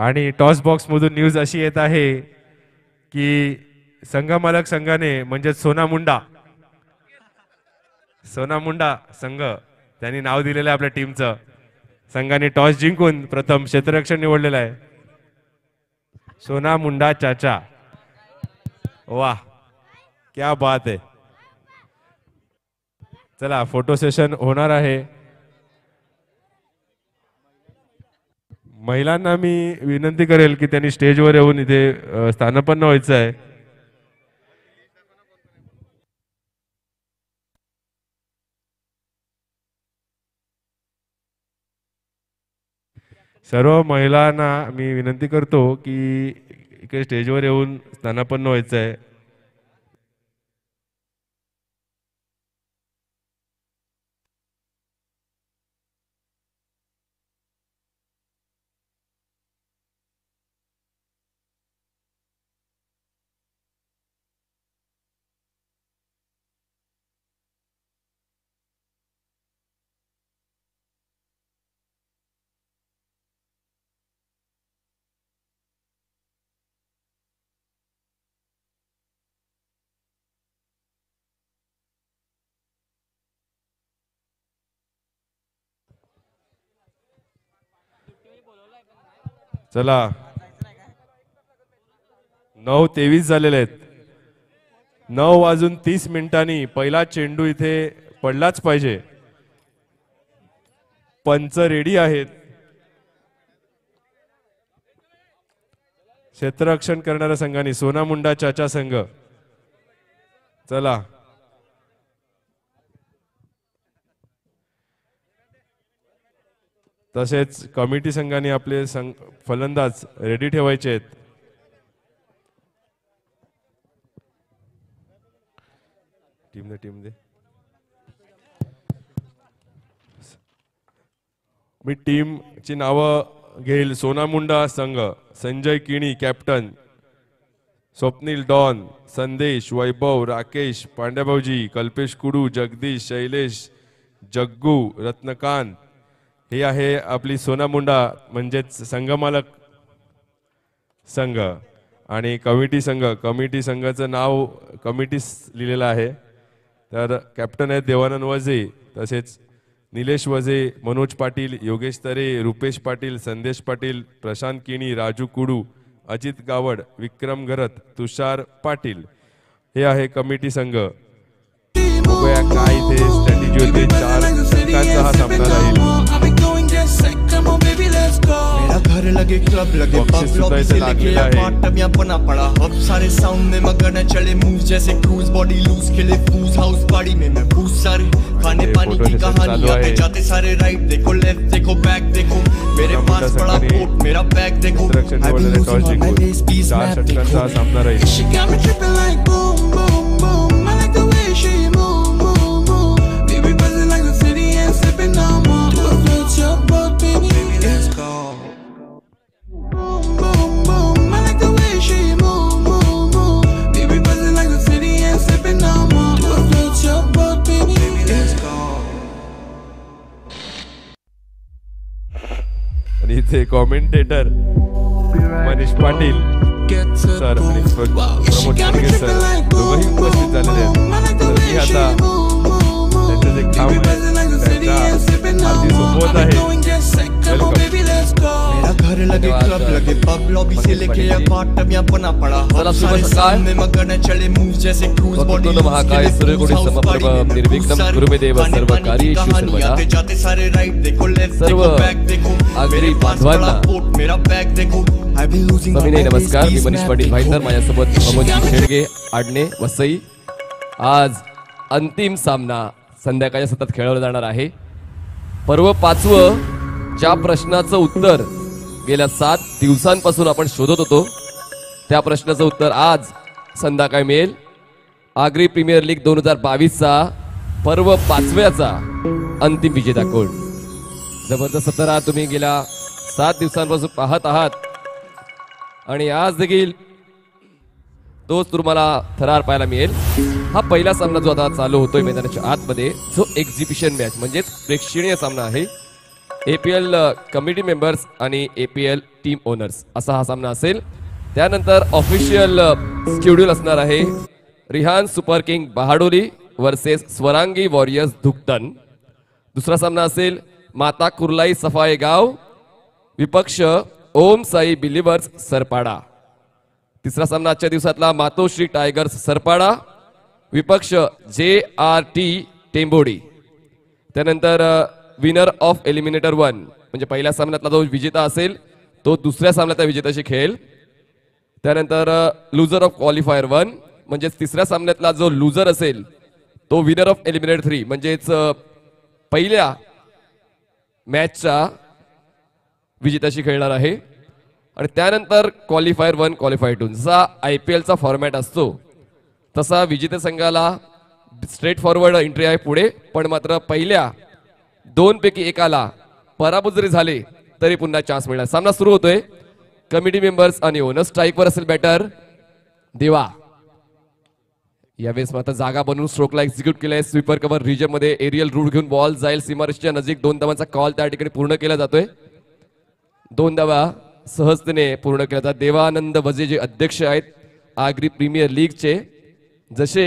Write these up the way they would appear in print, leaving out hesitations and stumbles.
आणि toss box मधून news अशी येत आहे की संघमालक संघाने म्हणजे सोना मुंडा संघ त्यांनी नाव दिलेलं आहे आपल्या टीमचं. संघाने टॉस जिंकून प्रथम क्षेत्ररक्षण निवडलेलं आहे. सोना मुंडा चाचा, वाह क्या बात आहे. चला फोटो सेशन होणार आहे. महिलांना मी विनंती करेल की त्यांनी स्टेजवर येऊन इथे स्थानापन्न व्हायचं आहे. सर्व महिलांना मी विनंती करतो की इकडे स्टेजवर येऊन स्थानापन्न व्हायचं आहे. चला 9:23 झालेले आहेत. 9:30 पहिला चेंडू इथे पडलाच पाहिजे. पंच रेडी आहेत. क्षेत्ररक्षण करणाऱ्या संघाने सोना मुंडा चाचा संघ. चला तसेच कमिटी संघाने आपले फलंदाज रेडी ठेवायचे आहेत. टीम दे. मी टीमची नावं घेईल. सोना मुंडा संघ संजय किणी कॅप्टन, स्वप्नील डॉन, संदेश, वैभव, राकेश, पांड्याभाऊजी, कल्पेश कुडू, जगदीश, शैलेश, जग्गू, रत्नकांत. हे आहे आपली सोना मुंडा म्हणजेच संघमालक संघ. आणि कमिटी संघाचं नाव कमिटीस लिहिलेलं आहे. तर कॅप्टन आहेत देवानंद वजे, तसेच निलेश वजे, मनोज पाटील, योगेश तरे, रुपेश पाटील, संदेश पाटील, प्रशांत किणी, राजू कुडू, अजित गावड, विक्रम घरत, तुषार पाटील. हे आहे कमिटी संघ. बघूया काय इथे स्ट्रॅटेजी होती. 4 अंकांचा हा सामना राहील. मेरा घर लगे क्लब लगे पब लॉबी से लेके अपार्टमेंट या बना पड़ा हब सारे साउंड में मगन चले मूव जैसे क्रूज बॉडी लूज खेले फूज हाउस पार्टी में मैं फूज सारे खाने पानी की कहानी आते जाते सारे राइट देखो लेफ्ट देखो बैक देखो मेरे पास बड़ा कोट मेरा बैग देखो I been losing my base piece map देखो सामना राहील. she got me tripping like boom boom boom I like the way she move move move baby buzzing like the city and sipping on more do a float your boat baby let's go. आणि इथे commentator Manish Patil sir आणि Pramod Shelke sir दोघंही उपस्थित झालेले आहेत. तर मी आता त्यांचं जे काम आहे त्यांच्या आधी सोबत आहे. मेरा घर लगे क्लब लगे पब लॉबी से लेके अपार्टमेंट या बना पड़ा हब सारे साउंड में मगन चले मूव जैसे क्रूज बॉडी महाकाय सूर्यकोटी समप्रभ निर्विघ्नं गुरुमेदेव सर्व कार्येषु सर्वदा. जाते सारे राइट देखो लेफ्ट सर्व देखो बैक देखो आगरी बांधवांना मेरा बैग देखो आई बीन लूजिंग सविनय नमस्कार. मी मनीष पाटील भाईंदर, माझ्यासोबत प्रमोद शेळके, आडणे, वसई. आज अंतिम सामना संध्याकाळी सतत खेळवला जाणार आहे. पर्व 5वं, ज्या प्रश्नाचं उत्तर गेल्या 7 दिवसांपासून आपण शोधत होतो त्या प्रश्नाचं उत्तर आज संध्याकाळी मिळेल. आगरी प्रीमियर लीग 2022चा पर्व 5व्याचा अंतिम विजेता कोण. जबरदस्त सतरा तुम्ही गेल्या 7 दिवसांपासून पाहत आहात आणि आज देखील तोच तुम्हाला थरार पाहायला मिळेल. हा पहिला सामना जो आता चालू होतोय मैदानाच्या आतमध्ये, जो एक्झिबिशन मॅच म्हणजेच प्रेक्षणीय सामना आहे. APL कमिटी मेंबर्स आणि APL टीम ओनर्स असा हा सामना असेल. त्यानंतर ऑफिशियल शेड्यूल असणार आहे. Rihan Super King Bahadoli versus Swarangi Warriors Dhuktan. दुसरा सामना असेल माता कुर्लाई सफाई गाव विपक्ष ओम साई बिलिव्हर्स सरपाडा. तिसरा सामना आजच्या दिवसातला मातोश्री टायगर्स सरपाडा विपक्ष JRT टेंबोडी. त्यानंतर विनर ऑफ एलिमिनेटर 1 म्हणजे पहिल्या सामन्यातला जो विजेता असेल तो दुसऱ्या सामन्यातल्या विजेत्याशी खेळेल. त्यानंतर लुझर ऑफ क्वालिफायर 1 म्हणजे तिसऱ्या सामन्यातला जो लुझर असेल तो विनर ऑफ एलिमिनेटर 3 म्हणजेच पहिल्या मॅचच्या विजेत्याशी खेळणार आहे. आणि त्यानंतर क्वालिफायर 1 क्वालिफायर 2 जसा IPL चा फॉर्मॅट असतो तसा विजेते संघाला स्ट्रेट फॉरवर्ड एंट्री आहे पुढे, पण मात्र पहिल्या 2 पैकी एकाला पराभूत जरी झाले तरी पुन्हा चान्स मिळणार. सामना सुरू होतोय. कमिटी मेंबर्स आणि ओनर स्ट्राईकवर असेल बॅटर देवा. यावेळेस मात्र जागा बनवून स्ट्रोकला एक्झिक्यूट केलाय. स्वीपर कव्हर रिजन मध्ये एरियल रूट घेऊन बॉल जाईल सीमारेषेच्या नजीक. 2 धावांचा कॉल त्या ठिकाणी पूर्ण केला जातोय. 2 धावा सहजतेने पूर्ण केला जातात. देवानंद वजे जे अध्यक्ष आहेत आग्री प्रीमियर लीगचे, जसे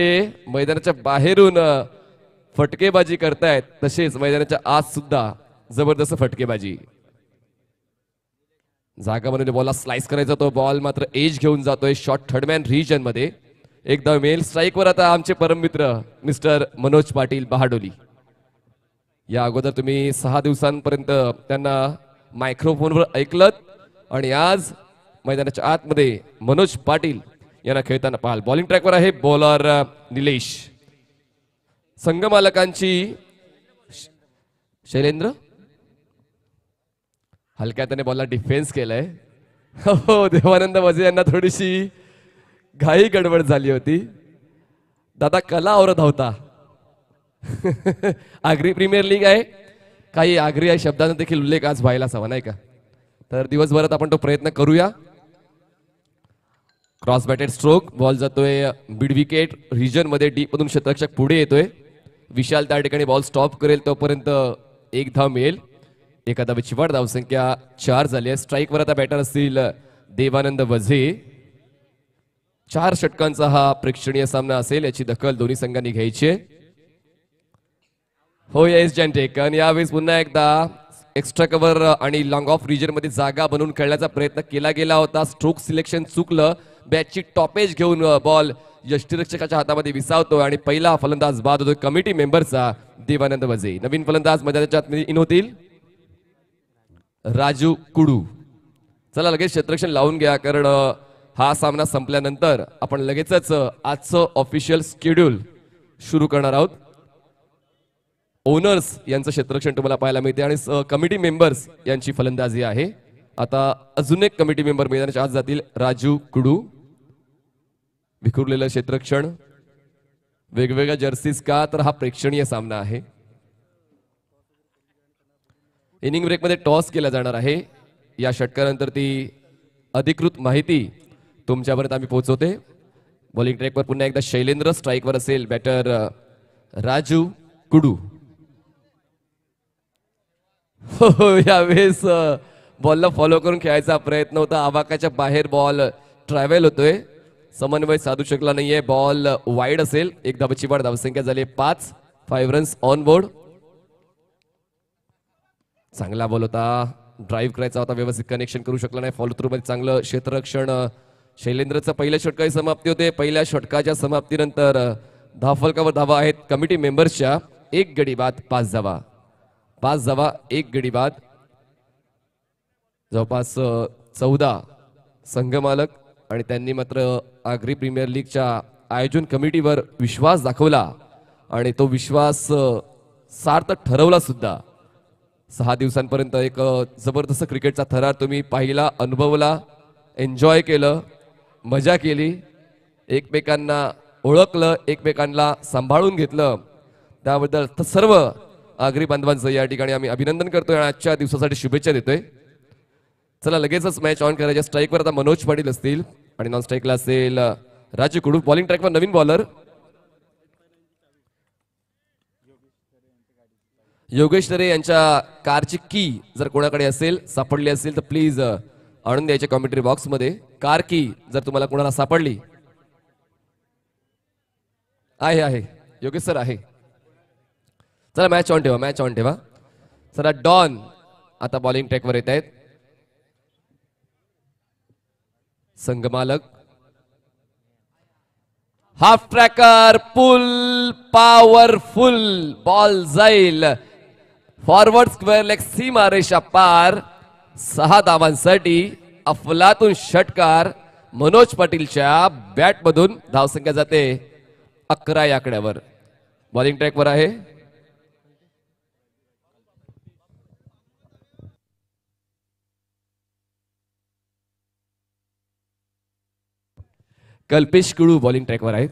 मैदानाच्या बाहेरून फटकेबाजी करतायत तसेच मैदानाच्या आत सुद्धा जबरदस्त फटकेबाजी. जागा बनवली, बॉलला स्लाइस करायचा, तो बॉल मात्र एज घेऊन जातोय शॉर्ट थर्डमॅन रिजन मध्ये. एकदा मेल स्ट्राईकवर आता आमचे परम मित्र मिस्टर मनोज पाटील बहाडोली. या अगोदर तुम्ही 6 दिवसांपर्यंत त्यांना मायक्रोफोनवर ऐकलत आणि आज मैदानाच्या आतमध्ये मनोज पाटील यांना खेळताना पाहाल. बॉलिंग ट्रॅकवर आहे बॉलर निलेश. संघ मालकांची शैलेंद्र हलक्या त्याने बॉलला डिफेन्स केलाय. हो, देवानंद वजे यांना थोडीशी घाई गडबड झाली होती. दादा कला औरत होता. आग्री प्रीमियर लीग आहे, काही आग्री या शब्दांचा देखील उल्लेख आज व्हायला हवा नाही का. तर दिवसभरात आपण तो प्रयत्न करूया. क्रॉस बॅटेड स्ट्रोक, बॉल जातोय मिड विकेट रिजन मध्ये. डीप मधून क्षेत्ररक्षक पुढे येतोय. विशाल त्या ठिकाणी बॉल स्टॉप करेल तोपर्यंत 1 धाव मिळेल. एका धावेची वाढ, धावसंख्या 4 झाली आहे. स्ट्राईकवर आता बॅटर असतील देवानंद वझे. 4 षटकांचा हा प्रेक्षणीय सामना असेल, याची दखल दोन्ही संघांनी घ्यायची. हो येस जॅन्टेक. आणि यावेळेस पुन्हा एकदा एक्स्ट्रा कव्हर आणि लॉंग ऑफ रिजन मध्ये जागा बनवून खेळण्याचा प्रयत्न केला गेला होता. स्ट्रोक सिलेक्शन चुकलं. बॅटची टॉपेज घेऊन बॉल यष्टीरक्षकाच्या हातामध्ये विसावतो आणि पहिला फलंदाज बाद होतो कमिटी मेंबरचा देवानंद वझे. नवीन फलंदाज मैदानाच्या आतमध्ये इन होतील राजू कुडू. चला लगेच क्षेत्ररक्षण लावून घ्या, कारण हा सामना संपल्यानंतर आपण लगेचच आजचं ऑफिशियल शेड्यूल सुरू करणार आहोत. ओनर्स यांचं क्षेत्ररक्षण तुम्हाला पाहायला मिळते आणि कमिटी मेंबर्स यांची फलंदाजी आहे. आता अजून एक कमिटी मेंबर मैदानाच्या आत जातील राजू कुडू. विखुरलेलं क्षेत्ररक्षण, वेगवेगळ्या जर्सीज का, तर हा प्रेक्षणीय सामना आहे. इनिंग ब्रेक मध्ये टॉस केला जाणार आहे. या षटकानंतर ती अधिकृत माहिती तुमच्यापर्यंत आम्ही पोहोचवते. बॉलिंग ट्रॅकवर पुन्हा एकदा शैलेंद्र. स्ट्राईकवर असेल बॅटर राजू कुडू. यावेळेस बॉलला फॉलो करून खेळायचा प्रयत्न होता. आवाकाच्या बाहेर बॉल ट्रॅव्हल होतोय, समन्वय साधू शकला नाहीये. बॉल वाईड असेल. 1 धावेची वाढ, धावसंख्या झाली 5. 5 रन्स ऑन बोर्ड. चांगला बॉल होता, ड्राईव्ह करायचा होता, व्यवस्थित कनेक्शन करू शकला नाही. फॉलो थ्रू मध्ये चांगलं क्षेत्ररक्षण. शैलेंद्रचं पहिल्या षटकाची समाप्ती होते. पहिल्या षटकाच्या समाप्तीनंतर धावफलकावर धावा आहेत कमिटी मेंबर्सच्या. 1 गडी बाद 5 धावा. 5 धावा 1 गडी बाद. जवळपास 14 संघ मालक आणि त्यांनी मात्र आग्री प्रीमियर लीगच्या आयोजन कमिटीवर विश्वास दाखवला आणि तो विश्वास सार्थ ठरवला सुद्धा. 6 दिवसांपर्यंत एक जबरदस्त क्रिकेटचा थरार तुम्ही पाहिला, अनुभवला, एन्जॉय केलं, मजा केली, एकमेकांना ओळखलं, एकमेकांना सांभाळून घेतलं. त्याबद्दल सर्व आग्री बांधवांचं या ठिकाणी आम्ही अभिनंदन करतोय आणि आजच्या दिवसासाठी शुभेच्छा देतोय. चला लगेचच मॅच ऑन करायच्या. स्ट्राईकवर आता मनोज पाटील असतील आणि नॉन स्ट्राईकला असेल राजू कडू. बॉलिंग ट्रॅकवर नवीन बॉलर योगेश तरे यांच्या कारची की जर कोणाकडे असेल, सापडली असेल तर प्लीज आणून द्यायच्या कॉमेंट्री बॉक्स मध्ये. कार की जर तुम्हाला कोणाला सापडली आहे योगेश सर आहे. चला मॅच ऑन ठेवा, मॅच ऑन ठेवा. चला डॉन आता बॉलिंग ट्रॅकवर येत आहेत. संघमालक हाफ ट्रॅकर पुल पॉवरफुल बॉल जाईल फॉरवर्ड स्क्वेअर लेग सीमा रेषा पार. 6 धावांसाठी अफलातून षटकार मनोज पाटीलच्या बॅट मधून. धावसंख्या जाते 11 या आकड्यावर. बॉलिंग ट्रॅकवर आहे कल्पेश कुळू. बॉलिंग ट्रॅकवर आहेत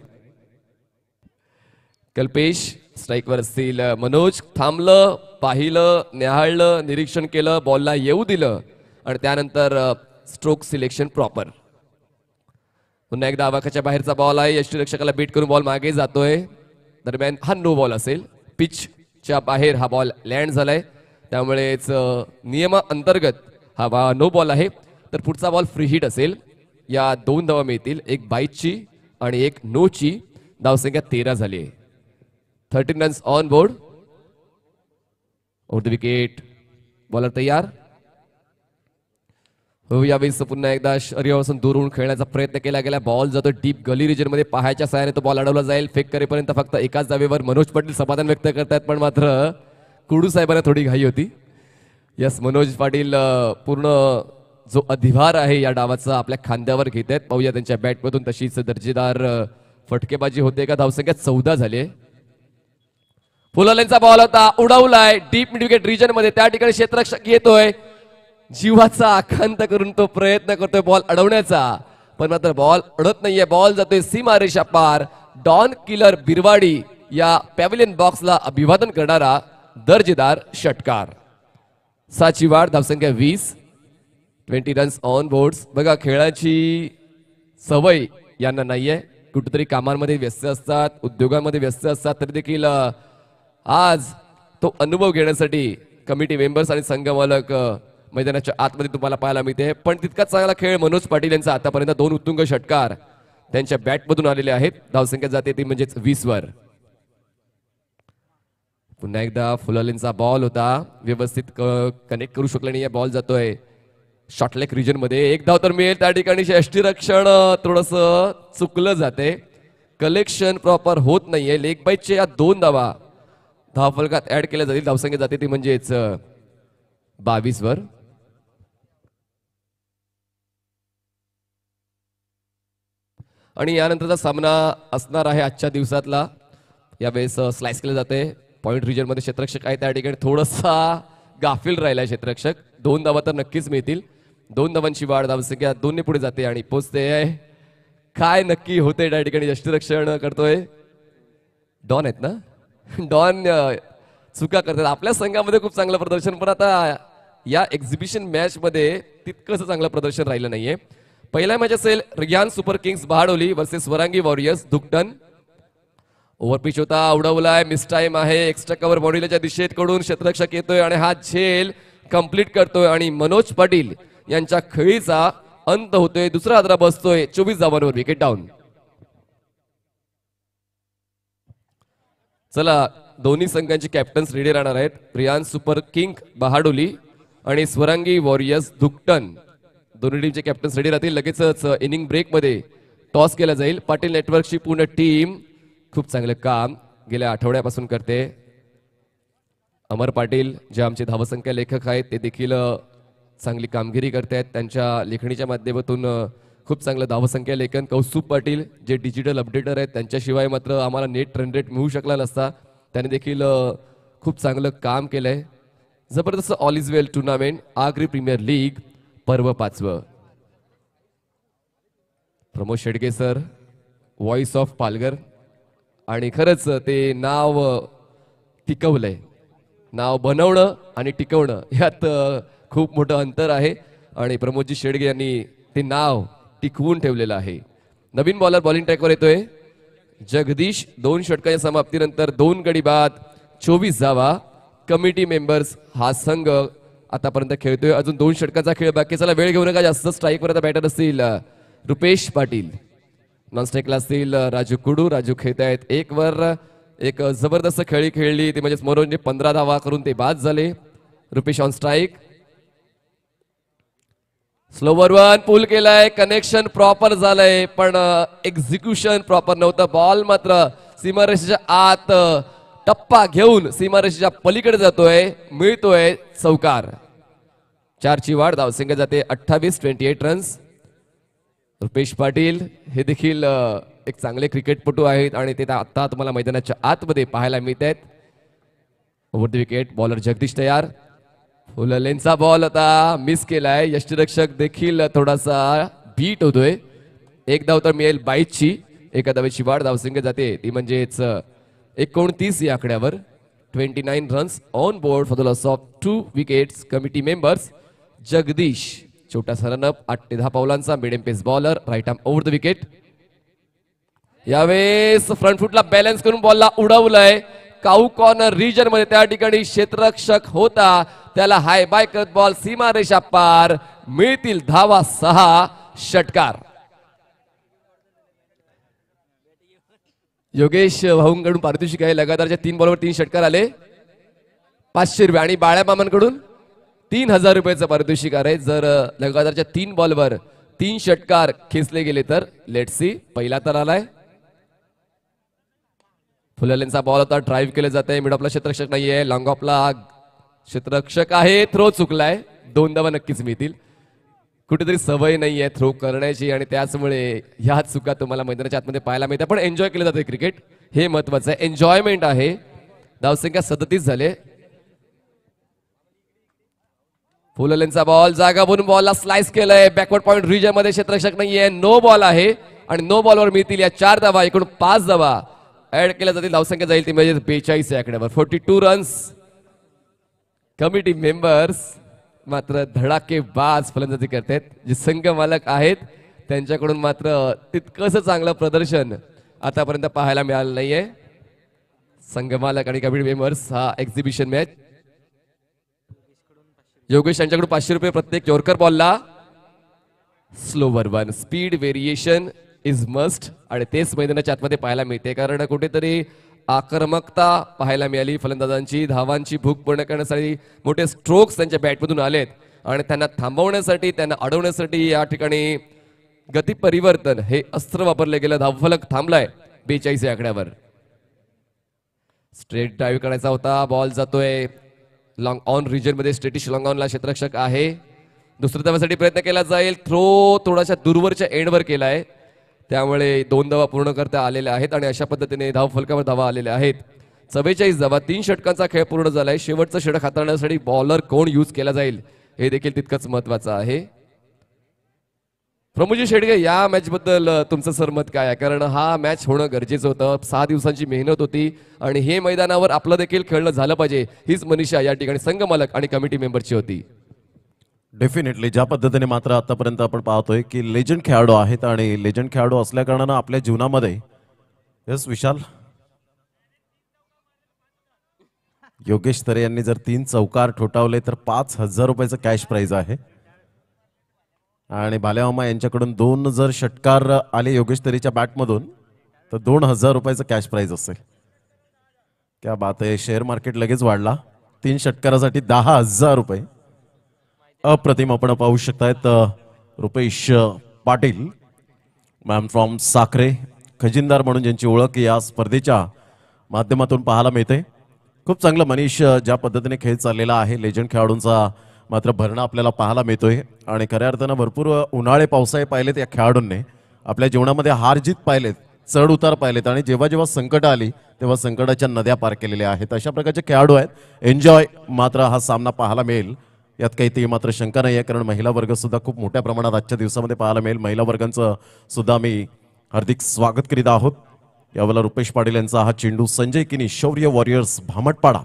कल्पेश. स्ट्राईकवर असतील. मनोज थांबलं, पाहिलं, न्याहाळलं, निरीक्षण केलं, बॉलला येऊ दिलं आणि त्यानंतर स्ट्रोक सिलेक्शन प्रॉपर. पुन्हा एकदा आवाकाच्या बाहेरचा बॉल आहे. यष्टीरक्षकाला बीट करून बॉल मागे जातोय. दरम्यान हा नो बॉल असेल. पिचच्या बाहेर हा बॉल लँड झालाय, त्यामुळेच नियमा अंतर्गत हा नो बॉल आहे. तर पुढचा बॉल फ्री हिट असेल. या 2 धावा मिळतील, एक बाईटची आणि एक नोची. धावसंख्या 13 झाली आहे. 13 runs on board. Over the wicket. Bowler तयार. हो यावेळेस पुन्हा एकदा शरीरापासून दूर होऊन खेळण्याचा प्रयत्न केला गेला. बॉल जातो डीप गली रिजन मध्ये. पाहायच्या सहाय्याने तो बॉल अडवला जाईल. फेक करेपर्यंत फक्त एकाच धावेवर मनोज पाटील समाधान व्यक्त करतात, पण मात्र कुडू साहेबांना थोडी घाई होती. यस, मनोज पाटील पूर्ण जो अधिभार आहे या डावाचा आपल्या खांद्यावर घेत आहेत. पाहूया त्यांच्या बॅटमधून तशीच दर्जेदार फटकेबाजी होते का. धावसंख्या 14 झाली. फुलालेंचा बॉल होता, उडवलाय डीप मिड विकेट रिजन मध्ये. त्या ठिकाणी क्षेत्ररक्षक येतोय, जीवाचा आकांत करून तो प्रयत्न करतोय बॉल अडवण्याचा, पण मात्र बॉल अडत नाहीये. बॉल जातोय सीमारेषा पार. डॉन किलर बिरवाडी या पॅव्हिलियन बॉक्सला अभिवादन करणारा दर्जेदार षटकार. 6ची वाढ. धावसंख्या 20. 20 रन्स ऑन बोर्ड्स. बघा, खेळाची सवय यांना नाहीये. कुठेतरी कामांमध्ये व्यस्त असतात, उद्योगांमध्ये व्यस्त असतात, तरी देखील आज तो अनुभव घेण्यासाठी कमिटी मेंबर्स आणि संघ मालक मैदानाच्या आतमध्ये तुम्हाला पाहायला मिळते. पण तितकाच चांगला खेळ मनोज पाटील यांचा आतापर्यंत 2 उत्तुंग षटकार त्यांच्या बॅटमधून आलेले आहेत. धावसंख्या जाते ती म्हणजेच 20 वर. पुन्हा एकदा फुलालेंचा बॉल होता, व्यवस्थित कनेक्ट करू शकला नाही. बॉल जातोय शॉर्टलेग रिजन मध्ये. 1 धाव तर मिळेल. त्या ठिकाणी यष्टीरक्षण थोडस चुकलं जाते. कलेक्शन प्रॉपर होत नाहीये. लेग बाईटच्या या 2 धावा धावफलकात ऍड केल्या जातील. धावसंख्या जाते ती म्हणजेच 22 वर. आणि यानंतरचा सामना असणार आहे आजच्या दिवसातला. यावेळेस स्लाइस केलं जाते पॉइंट रिजन मध्ये. क्षेत्ररक्षक आहे त्या ठिकाणी थोडासा गाफील राहिला क्षेत्ररक्षक. 2 धावा तर नक्कीच मिळतील. 2 धावांची वाढ. धावसंख्या 2 ने पुढे जाते आणि पोचते. काय नक्की होते त्या ठिकाणी. यष्टीरक्षण करतोय. डॉन आहेत ना, डॉन चुका करतात. आपल्या संघामध्ये खूप चांगलं प्रदर्शन, पण आता या एक्झिबिशन मॅच मध्ये तितकंसं चांगलं प्रदर्शन राहिलं नाहीये. पहिला मॅच असेल Riyan Super Kings Bahadoli versus Swarangi Warriors Dhuktan. Overpitch होता, उडवलाय, मिस टाइम आहे. एक्स्ट्रा कव्हर बॉडीच्या दिशेत कडून क्षेत्ररक्षक येतोय आणि हा झेल कंप्लीट करतोय आणि मनोज पाटील यांच्या खेळीचा अंत होतोय. दुसरा हादरा बसतोय. 24 धावांवर विकेट डाऊन. चला, दोन्ही संघांचे कॅप्टन्स रेडी राहणार आहेत. रियान सुपर किंग बहाडोली आणि स्वरांगी वॉरियर्स धुकटन. दोन्ही टीमचे कॅप्टन्स रेडी राहतील. लगेचच इनिंग ब्रेक मध्ये टॉस केला जाईल. पाटील नेटवर्कची पूर्ण टीम खूप चांगलं काम गेल्या आठवड्यापासून करते. अमर पाटील जे आमचे धावसंख्या लेखक आहेत ते देखील चांगली कामगिरी करतायत. त्यांच्या लेखणीच्या माध्यमातून खूप चांगलं धावसंख्या लेखन. कौस्तुभ पाटील जे डिजिटल अपडेटर आहेत, त्यांच्याशिवाय मात्र आम्हाला नेट रन रेट मिळू शकला नसता. त्याने देखील खूप चांगलं काम केलंय. जबरदस्त all is well tournament Agri premier league पर्व 5. Pramod Shedge sir, voice of Palghar, आणि खरंच ते नाव टिकवलंय. नाव बनवणं आणि टिकवणं यात खूप मोठं अंतर आहे आणि प्रमोदजी शेडगे यांनी ते नाव टिकवून ठेवलेलं आहे. नवीन बॉलर बॉलिंग ट्रॅकवर येतोय जगदीश. 2 षटकांच्या समाप्तीनंतर 2 गडी बाद 24 धावा. कमिटी मेंबर्स हा संघ आतापर्यंत खेळतोय. अजून 2 षटकांचा खेळ बाकी. चला वेळ घेऊ नका जास्त. स्ट्राईकवर आता बॅटर असतील रुपेश पाटील. नॉन स्ट्राईकला असतील राजू कुडू. राजू खेळतायत 1 वर. एक जबरदस्त खेळी खेळली ती म्हणजे मनोरंजन 15 धावा करून ते बाद झाले. Rupesh on strike. Slower one pull केलाय. कनेक्शन प्रॉपर झालंय पण एक्झिक्युशन प्रॉपर नव्हतं. बॉल मात्र सीमारेषेच्या आत टप्पा घेऊन सीमारेषेच्या पलीकडे जातोय. मिळतोय चौकार. 4ची वाढ. धावसंख्या जाते 28 रन्स. रुपेश पाटील हे देखील एक चांगले क्रिकेटपटू आहेत आणि ते आता तुम्हाला मैदानाच्या आतमध्ये पाहायला मिळत आहेत. Over the wicket. Bowler Jagdish तयार. फुल लेनचा बॉल आता मिस केलाय. यष्टीरक्षक देखील थोडासा बीट होतोय. 1 धाव तर मिळेल 22ची. 1 धावेची वाढ. धावसंख्या जाते ती म्हणजेच 29 या आकड्यावर. 29 runs on board for the loss of 2 wickets. Committee members Jagdish छोटासा रनअप 8 ते 10 पावलांचा. Medium pace bowler. Right arm over the wicket. यावेळेस फ्रंट फुटला बॅलन्स करून बॉलला उडवलंय. काऊ कॉर्नर रिजन मध्ये त्या ठिकाणी क्षेत्ररक्षक होता त्याला हाय बाय करत बॉल सीमारेषा पार. मिळतील धावा 6. षटकार. योगेश भाऊंकडून पारितोषिक आहे. लगातारच्या 3 बॉलवर 3 षटकार आले. 500 रुपये. आणि बाळ्या मामांकडून 3000 रुपयाचं पारितोषिक आहे जर लगातारच्या 3 बॉलवर 3 षटकार खेचले गेले तर. Let's see. पहिला तर आलाय. फुललेनचा बॉल आता ड्राईव्ह केले जाते. मिड ऑफला क्षेत्ररक्षक नाहीये. लॉंग ऑफला क्षेत्ररक्षक आहे. थ्रो चुकलाय. 2 धावा नक्कीच मिळतील. कुठेतरी सवय नाहीये थ्रो करण्याची आणि त्याचमुळे ह्या चुका तुम्हाला मैदानाच्या आतमध्ये पाहायला मिळतात. पण एन्जॉय केलं जाते क्रिकेट. हे महत्वाचं आहे. एन्जॉयमेंट आहे. धावसंख्या 37 झाले. फुललेनचा बॉल जागा बनून बॉलला स्लाइस केलंय. बॅकवर्ड पॉइंट रिजन मध्ये क्षेत्ररक्षक नाहीये. नो बॉल आहे आणि नो बॉलवर मिळतील या 4 धावा. एकूण 5 धावा ऍड केल्या जातील. धावसंख्या जाईल ती म्हणजे 42 या आकड्यावर. 42 रन्स. कमिटी मेंबर्स मात्र धडाकेबाज फलंदाजी करतात. जे संघ मालक आहेत त्यांच्याकडून मात्र तितकंसं चांगलं प्रदर्शन आतापर्यंत पाहायला मिळालं नाहीये. संघ मालक आणि कमिटी मेंबर्स हा एक्झिबिशन मॅच. योगेश यांच्याकडून 500 रुपये प्रत्येक यॉर्कर बॉलला. Slower one. Speed variation is must आणि तेच मैदानाच्या आतमध्ये पाहायला मिळते कारण कुठेतरी आक्रमकता पाहायला मिळाली. फलंदाजांची धावांची भूक पूर्ण करण्यासाठी मोठे स्ट्रोक्स त्यांच्या बॅटमधून आलेत आणि त्यांना थांबवण्यासाठी त्यांना अडवण्यासाठी या ठिकाणी गती परिवर्तन हे अस्त्र वापरले गेलं. धावफलक थांबलाय 42 या आकड्यावर. स्ट्रेट ड्राईव्ह करायचा होता. बॉल जातोय लॉंग ऑन रिजन मध्ये. स्ट्रेटिश लॉंग ऑनला क्षेत्ररक्षक आहे. दुसऱ्या धावासाठी प्रयत्न केला जाईल. थ्रो थोडाशा दूरवरच्या एंडवर केलाय त्यामुळे 2 धावा पूर्ण करता आलेल्या आहेत आणि अशा पद्धतीने धाव फलकावर धावा आलेल्या आहेत. 44 धावा. 3 षटकांचा खेळ पूर्ण झालाय. शेवटचं षटक हाताळण्यासाठी बॉलर कोण यूज केला जाईल हे देखील तितकंच महत्वाचं आहे. प्रमोजी शेडगे या मॅच बद्दल तुमचं सरमत काय आहे कारण हा मॅच होणं गरजेचं होतं. 6 दिवसांची मेहनत होती आणि हे मैदानावर आपलं देखील खेळणं झालं पाहिजे हीच मनीषा या ठिकाणी संघ मालक आणि कमिटी मेंबरची होती. डेफिनेटली ज्या पद्धतीने मात्र आतापर्यंत आपण पाहतोय की लेजंड खेळाडू आहेत आणि लेजंड खेळाडू असल्या कारणानं आपल्या जीवनामध्ये यस विशाल योगेश तरे यांनी जर 3 चौकार ठोठावले तर 5000 रुपयाचं कॅश प्राइज आहे आणि भालेमामा यांच्याकडून 2 जर षटकार आले योगेश तरेच्या बॅटमधून तर 2000 रुपयाचं कॅश प्राइज असेल. क्या बात आहे. शेअर मार्केट लगेच वाढला. 3 षटकारासाठी 10000 रुपये. अप्रतिम आपण पाहू शकतायत. रुपेश पाटील मॅम फ्रॉम साखरे खजिनदार म्हणून ज्यांची ओळख या स्पर्धेच्या माध्यमातून पाहायला मिळते. खूप चांगलं मनीष ज्या पद्धतीने खेळ चाललेला आहे. लेजंड खेळाडूंचा मात्र भरणा आपल्याला पाहायला मिळतोय आणि खऱ्या अर्थानं भरपूर उन्हाळे पावसाळे पाहिलेत या खेळाडूंनी. आपल्या जीवनामध्ये हार जीत पाहिलेत. चढ उतार पाहिलेत आणि जेव्हा जेव्हा संकट आली तेव्हा संकटाच्या नद्या पार केलेल्या आहेत. अशा प्रकारचे खेळाडू आहेत. एन्जॉय मात्र हा सामना पाहायला मिळेल यात काही ती मात्र शंका नाही आहे कारण महिला वर्ग सुद्धा खूप मोठ्या प्रमाणात आजच्या दिवसामध्ये पाहायला मिळेल. महिला वर्गांचं सुद्धा मी हार्दिक स्वागत करीत आहोत. यावेळेला रुपेश पाटील यांचा हा चेंडू संजय किनी शौर्य वॉरियर्स भामटपाडा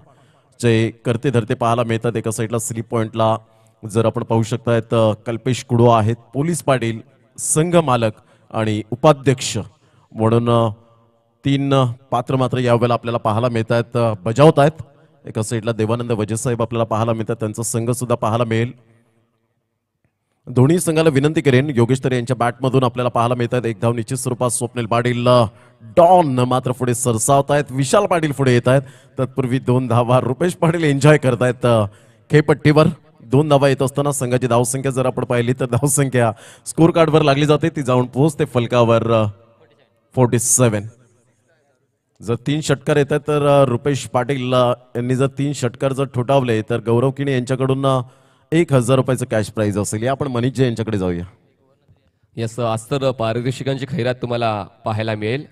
जे करते धरते पाहायला मिळतात. एका साईडला स्लीप पॉइंटला जर आपण पाहू शकतायत कल्पेश कुडू आहेत. पोलीस पाटील संघ मालक आणि उपाध्यक्ष म्हणून 3 पात्र मात्र यावेळेला आपल्याला पाहायला मिळत आहेत, बजावत आहेत. एका साईडला देवानंद वजेसाहेब आपल्याला पाहायला मिळतात, त्यांचा संघ सुद्धा पाहायला मिळेल. दोन्ही संघाला विनंती करेन, योगेश तरे यांच्या बॅटमधून आपल्याला पाहायला मिळतात एक धाव निश्चित स्वरूपात. स्वप्नील पाटील डॉन मात्र पुढे सरसावत आहेत, विशाल पाटील पुढे येत आहेत. तत्पूर्वी 2 धावा रुपेश पाटील एन्जॉय करतायत खेळपट्टीवर. 2 धावा येत असताना संघाची धावसंख्या जर आपण पाहिली तर धावसंख्या स्कोर कार्डवर लागली जाते, ती जाऊन पोहोचते फलकावर 47. जर 3 षटकार येत आहेत तर रुपेश पाटील यांनी जर 3 षटकार जर ठोठावले तर गौरव किणी यांच्याकडून 1000 रुपयाचं कॅश प्राइज असेल. या आपण मनीष यांच्याकडे जाऊया. यस, आज तर पारितोषिकांची खैरात तुम्हाला पाहायला मिळेल.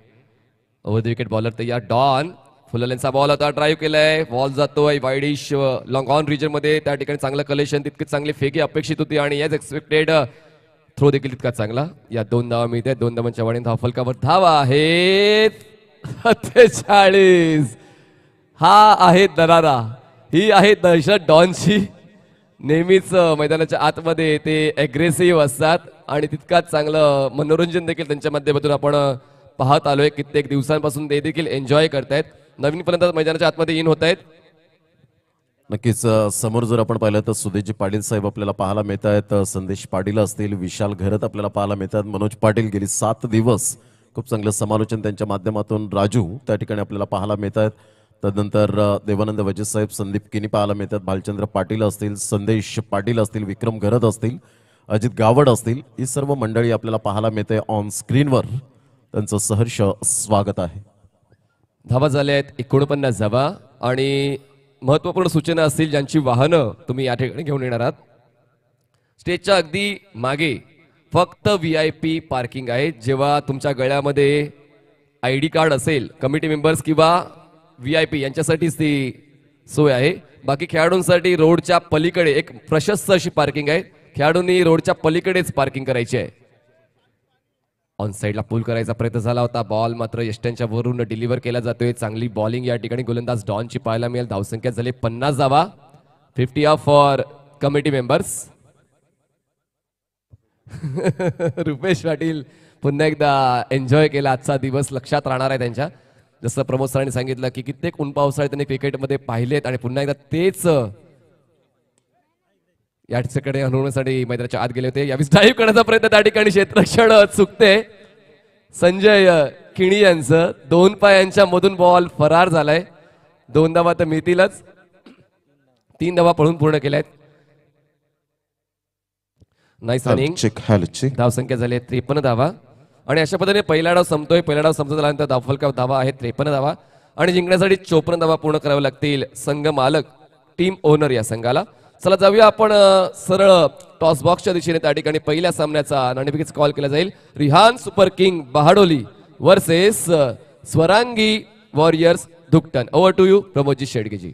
ओव्हर द विकेट बॉलर तयार डॉन. फुललेंचा बॉल होता, ड्राईव्ह केलाय, बॉल जातोय वाईडिश लॉंग ऑन रिजन मध्ये. त्या ठिकाणी चांगलं कलेक्शन, तितकी चांगली फेकी अपेक्षित होती आणि याच एक्सपेक्टेड थ्रो देखील तितका चांगला. या 2 धावा मिळते, 2 धावांच्या वाढीने धाव फलकावर धावा आहेत 47. हा आहे दरारा, ही आहे दहशत डॉनची. नेहमीच मैदानाच्या आतमध्ये ते अग्रेसिव्ह असतात आणि तितकाच चांगलं मनोरंजन देखील त्यांच्या माध्यमातून आपण पाहत आलोय. कित्येक दिवसांपासून ते देखील एन्जॉय करतायत. नवीन फलंदाज मैदानाच्या आतमध्ये इन होत आहेत. नक्कीच समोर जर आपण पाहिलं तर सुदेशजी पाटील साहेब आपल्याला पाहायला मिळत आहेत, संदेश पाटील असतील, विशाल घरत आपल्याला पाहायला मिळतात, मनोज पाटील गेली 7 दिवस खूप चांगलं समालोचन त्यांच्या माध्यमातून राजू त्या ठिकाणी आपल्याला पाहायला मिळत आहेत. तदनंतर देवानंद वजेसाहेब, संदीप किनी पाहायला मिळतात, भालचंद्र पाटील असतील, संदेश पाटील असतील, विक्रम घरत असतील, अजित गावड असतील, ही सर्व मंडळी आपल्याला पाहायला मिळते ऑन स्क्रीनवर. त्यांचं सहर्ष स्वागत आहे. धावा झाल्या आहेत 49 धावा. आणि महत्त्वपूर्ण सूचना असतील ज्यांची वाहनं तुम्ही या ठिकाणी घेऊन येणार आहात. स्टेजच्या अगदी मागे फक्त VIP पार्किंग आहे. जेव्हा तुमच्या गळ्यामध्ये ID कार्ड असेल, कमिटी मेंबर्स किंवा VIP यांच्यासाठीच ती सोय आहे. बाकी खेळाडूंसाठी रोडच्या पलीकडे एक प्रशस्त अशी पार्किंग आहे. खेळाडूंनी रोडच्या पलीकडेच पार्किंग करायची आहे. ऑन साईडला पुल करायचा प्रयत्न झाला होता, बॉल मात्र यष्ट्यांच्या वरून डिलिव्हर केला जातोय. चांगली बॉलिंग या ठिकाणी गोलंदाज डॉनची पाहायला मिळेल. धावसंख्या झाली 50 धावा. 50 of for committee members. Rupesh Patil पुन्हा एकदा एन्जॉय केला आजचा दिवस, लक्षात राहणार आहे त्यांच्या. जसं प्रमोद सरांनी सांगितलं की कित्येक ऊन पावसाळे त्यांनी क्रिकेटमध्ये पाहिलेत आणि पुन्हा एकदा तेच या ठिकाणी अनुभवण्यासाठी मैदानाच्या आत गेले होते. यावेळी ड्राईव्ह करण्याचा प्रयत्न त्या ठिकाणी क्षेत्ररक्षण चुकते. संजय किणी यांचं 2 पायांच्या मधून बॉल फरार झालाय. 2 धावा तर मिळतीलच, 3 धावा पळून पूर्ण केल्यात. Nice running. धावसंख्या झाली 53 धावा. आणि अशा पद्धतीने पहिला डाव संपतोय. पहिला डाव संपत झाल्यानंतर धावफलका धावा आहे 53 धावा. आणि जिंकण्यासाठी 54 धावा पूर्ण कराव्या लागतील संघ मालक, टीम ओनर या संघाला. चला जाऊया आपण सरळ टॉस बॉक्सच्या दिशेने. त्या ठिकाणी पहिल्या सामन्याचा नाणेफेकीचा कॉल केला जाईल. Rihan Super King Bahadoli versus Swarangi Warriors Dhuktan. Over to you Pramodji Shedgeji.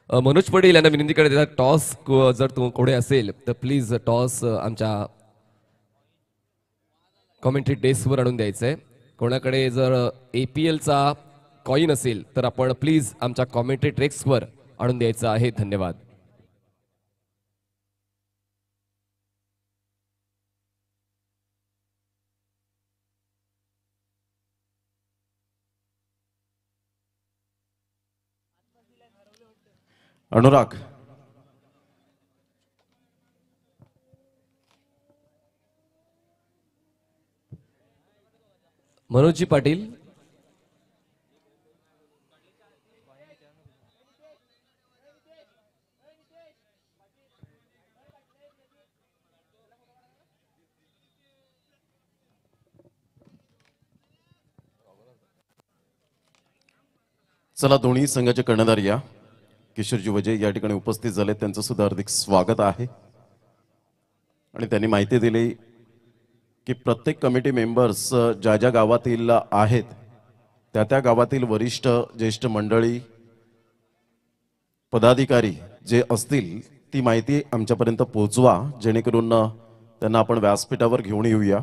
Manoj Patel यांना विनंती करत येतात, टॉस जर कोणी असेल तर प्लीज टॉस आमच्या कॉमेंट्री डेस्कवर आणून द्यायचं आहे. कोणाकडे जर APLचा कॉईन असेल तर आपण प्लीज आमच्या कॉमेंट्री डेस्कवर आणून द्यायचं आहे. धन्यवाद. अनुराग मनोजजी पाटील. चला दोन्ही संघाचे कर्णधार या किशोरजी वजे या ठिकाणी उपस्थित झाले, त्यांचं सुद्धा हार्दिक स्वागत आहे. आणि त्यांनी माहिती दिली की प्रत्येक कमिटी मेंबर्स ज्या ज्या गावातील आहेत त्या त्या गावातील वरिष्ठ ज्येष्ठ मंडळी पदाधिकारी जे असतील ती माहिती आमच्यापर्यंत पोहोचवा, जेणेकरून त्यांना आपण व्यासपीठावर घेऊन येऊया.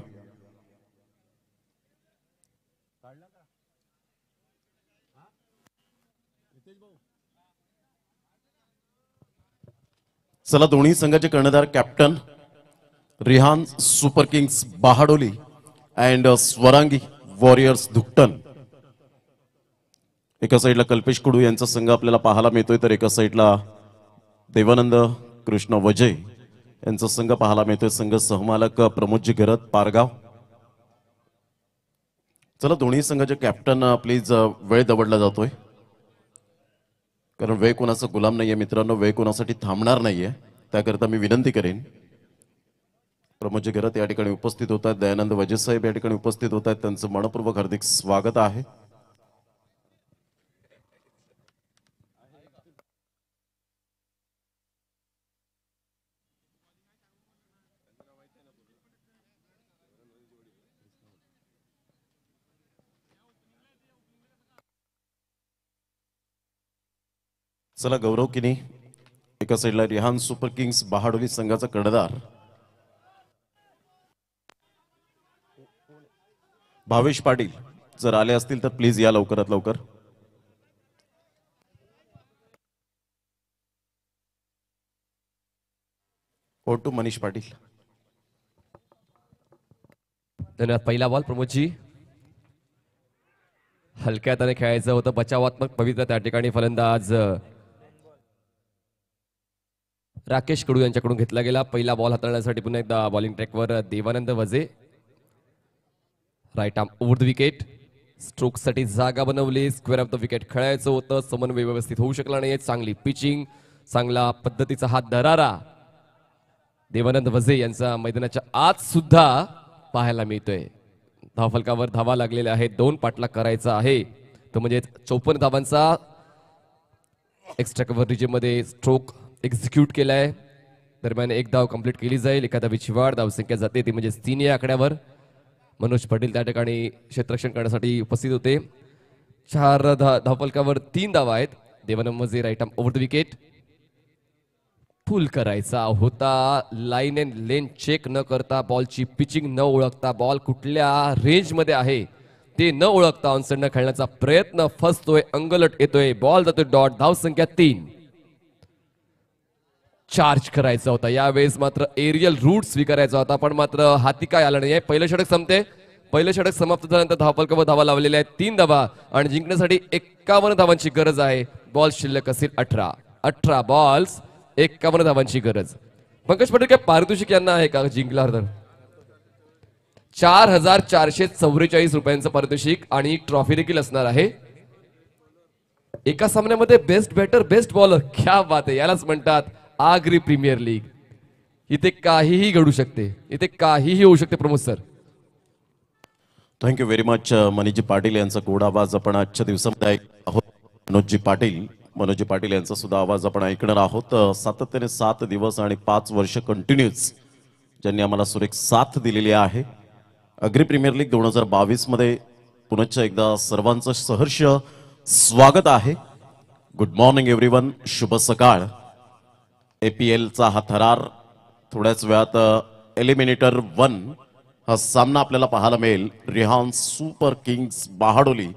चला, दोन्ही संघाचे कर्णधार captain Rihan Super Kings Bahadoli and Swarangi Warriors Dhuktan. एका साईडला कल्पेश कुडू यांचा संघ आपल्याला पाहायला मिळतोय, तर एका साईडला देवानंद कृष्ण वजय यांचा संघ पाहायला मिळतोय. संघ सहमालक प्रमोदजी गरत पारगाव. चला, दोन्ही संघाचे कॅप्टन प्लीज वेळ दवडला जातोय, कारण वेळ कोणाचा गुलाम नाहीये मित्रांनो, वेळ कोणासाठी थांबणार नाहीये. त्याकरता मी विनंती करेन. प्रमोदजी गरत या ठिकाणी उपस्थित होत आहेत, दयानंद वजय साहेब या ठिकाणी उपस्थित होत आहेत, त्यांचं मनपूर्वक हार्दिक स्वागत आहे. चला, गौरव किनी एका साईडला रिहान सुपर किंग्स बहाडोली संघाचा कर्णधार, भावेश पाटील जर आले असतील तर प्लीज या लवकरात लवकर. Over to Manish Patil. धन्यवाद. पहिला बॉल प्रमोदजी. हलक्या हाताने खेळायचं होतं, बचावात्मक पवित्र त्या ठिकाणी फलंदाज राकेश कडू यांच्याकडून घेतला गेला. पहिला बॉल हाताळण्यासाठी पुन्हा एकदा बॉलिंग ट्रॅकवर Devanand Waje. Right arm over the wicket. Stroke साठी जागा बनवली, स्क्वेअर ऑफ द विकेट खेळायचं होतं, समन्वय व्यवस्थित होऊ शकला नाही. चांगली पिचिंग, चांगला पद्धतीचा हात धरारा देवानंद वजे यांचा मैदानाच्या आत सुद्धा पाहायला मिळतोय. धावफलकावर धावा लागलेल्या आहेत, 2 पाठलाग करायचा आहे, तो म्हणजे 54 धावांचा एक्स्ट्रा कव्हर रिजन मध्ये स्ट्रोक एक्झिक्यूट केलाय. दरम्यान 1 धाव कंप्लीट केली जाईल. एका धावीची वाढ, धावसंख्या जाते ती म्हणजे 3 या आकड्यावर. मनोज पाटील त्या ठिकाणी क्षेत्ररक्षण करण्यासाठी उपस्थित होते. 4 धावफलकावर 3 धावा आहेत. Devanand Waje right arm over the wicket. Full करायचा होता, लाईन अँड लेन चेक न करता, बॉलची पिचिंग न ओळखता, बॉल कुठल्या रेंज मध्ये आहे ते न ओळखता ऑनसाइड न खेळण्याचा प्रयत्न फसतोय, अंगलट येतोय, बॉल जातोय डॉट. धावसंख्या 3. चार्ज करायचा होता यावेळेस, मात्र एरियल रूट स्वीकारायचा होता, पण मात्र हाती काय आलं नाही. पहिलं षटक संपते. पहिलं षटक समाप्त झाल्यानंतर धावफलकावर धावा लावलेल्या आहेत 3 धावा आणि जिंकण्यासाठी 51 धावांची गरज आहे. बॉल शिल्लक असेल 18 बॉल्स 51 धावांची गरज. पंकज पटेल काय पारितोषिक यांना आहे का जिंकला तर? 4444 रुपयांचं पारितोषिक आणि ट्रॉफी देखील असणार आहे. एका सामन्यामध्ये बेस्ट बॅटर बेस्ट बॉलर, क्या बात आहे, यालाच म्हणतात आगरी प्रीमियर लीग. इथे काहीही घडू शकते, इथे काहीही होऊ शकते. Pramod sir, thank you very much. Manishji Patil यांचा गोड आवाज आपण आजच्या दिवसामध्ये ऐकत आहोत. मनोजजी पाटील यांचा सुद्धा आवाज आपण ऐकणार आहोत. सातत्याने 7 दिवस आणि 5 वर्ष कंटिन्यूज ज्यांनी आम्हाला सुरेख साथ दिलेली आहे. अग्री प्रीमियर लीग 2022 मध्ये पुनश्च एकदा सर्वांचं सहर्ष स्वागत आहे. गुड मॉर्निंग एव्हरीवन, शुभ सकाळ. APL चा हा थरार थोड्याच वेळात एलिमिनेटर 1 हा सामना आपल्याला पाहायला मिळेल. Rihan Super Kings Bahadoli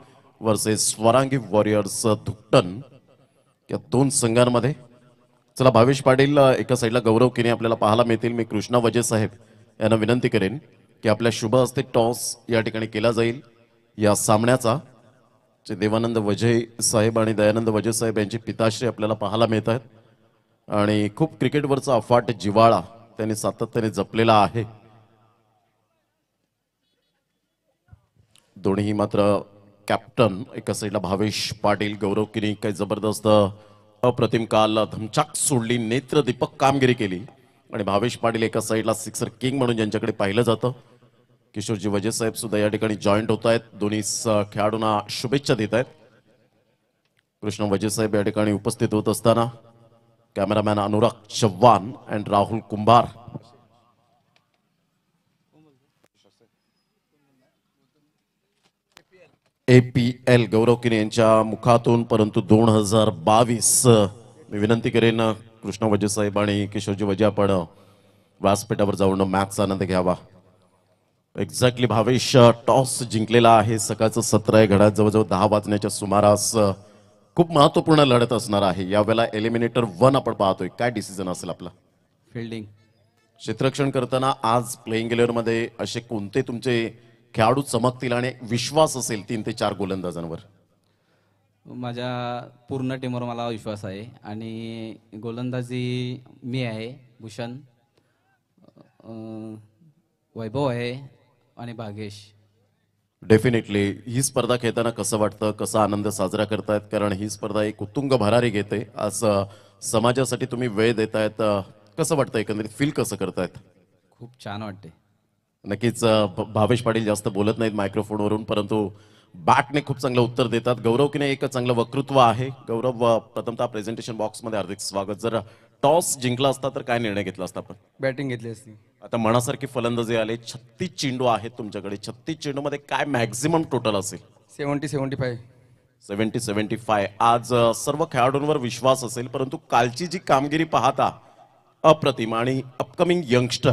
versus Swarangi Warriors Dhuktan या 2 संघांमध्ये. चला, भावेश पाटील एका साईडला, गौरव किनी आपल्याला पाहायला मिळतील. मी कृष्णा वजे साहेब यांना विनंती करेन की आपल्या शुभ हस्ते टॉस या ठिकाणी केला जाईल या सामन्याचा. जे देवानंद वजे साहेब आणि दयानंद वजे साहेब यांची पिताश्री आपल्याला पाहायला मिळत आहेत आणि खूप क्रिकेटवरचा अफाट जिव्हाळा त्यांनी सातत्याने जपलेला आहे. दोन्ही मात्र कॅप्टन, एका साईडला भावेश पाटील, गौरव किनी काही जबरदस्त अप्रतिम काल धमचाक सोडली, नेत्रदीपक कामगिरी केली. आणि भावेश पाटील एका साईडला सिक्सर किंग म्हणून ज्यांच्याकडे पाहिलं जातं. किशोरजी वजे साहेब सुद्धा या ठिकाणी जॉईंट होत आहेत. दोन्ही खेळाडूंना शुभेच्छा देत आहेत. कृष्ण वजे साहेब या ठिकाणी उपस्थित होत असताना cameraman Anurag Chavan and Rahul Kumbhar. APL गौरव किने यांच्या मुखातून, परंतु 2022 मी विनंती करेन कृष्णा वजे साहेब आणि किशोरजी वजे आपण व्यासपीठावर जाऊन मॅचचा आनंद घ्यावा. एक्झॅक्टली भावेश टॉस जिंकलेला आहे. सकाळचं सत्र आहे. घड्याळ जवळजवळ 10 वाजण्याच्या सुमारास खूप महत्वपूर्ण लढत असणार आहे. यावेळेला एलिमिनेटर 1 आपण पाहतोय. काय डिसिजन असेल आपला? फिल्डिंग. क्षेत्ररक्षण करताना आज प्लेइंग 11 मध्ये असे कोणते तुमचे खेळाडू चमकतील आणि विश्वास असेल 3 ते 4 गोलंदाजांवर? माझ्या पूर्ण टीमवर मला विश्वास आहे आणि गोलंदाजी मी आहे, भूषण, वैभव आहे आणि भागेश. डेफिनेटली ही स्पर्धा खेळताना कसं वाटतं, कसा आनंद साजरा करतायत? कारण ही स्पर्धा एक उत्तुंग भरारी घेते. आज समाजासाठी तुम्ही वेळ देतायत. कसं वाटतं, एकंदरीत फील कसं करतायत? खूप छान वाटते. नक्कीच भावेश पाटील जास्त बोलत नाहीत मायक्रोफोनवरून, परंतु बॅटने खूप चांगलं उत्तर देतात. गौरव किने एक चांगलं वक्तृत्व आहे. गौरव, प्रथमतः प्रेझेंटेशन बॉक्समध्ये हार्दिक स्वागत. जर टॉस जिंकला असता तर काय निर्णय घेतला असता आपण? बॅटिंग घेतली असती. आता मनासारखी फलंदाजी आले. 36 चेंडू आहेत तुमच्याकडे. 36 चेंडूमध्ये काय मॅक्झिमम टोटल असेल? 70-75. 70-75. आज सर्व खेळाडूंवर विश्वास असेल, परंतु कालची जी कामगिरी पाहता अप्रतिम आणि अपकमिंग यंगस्टर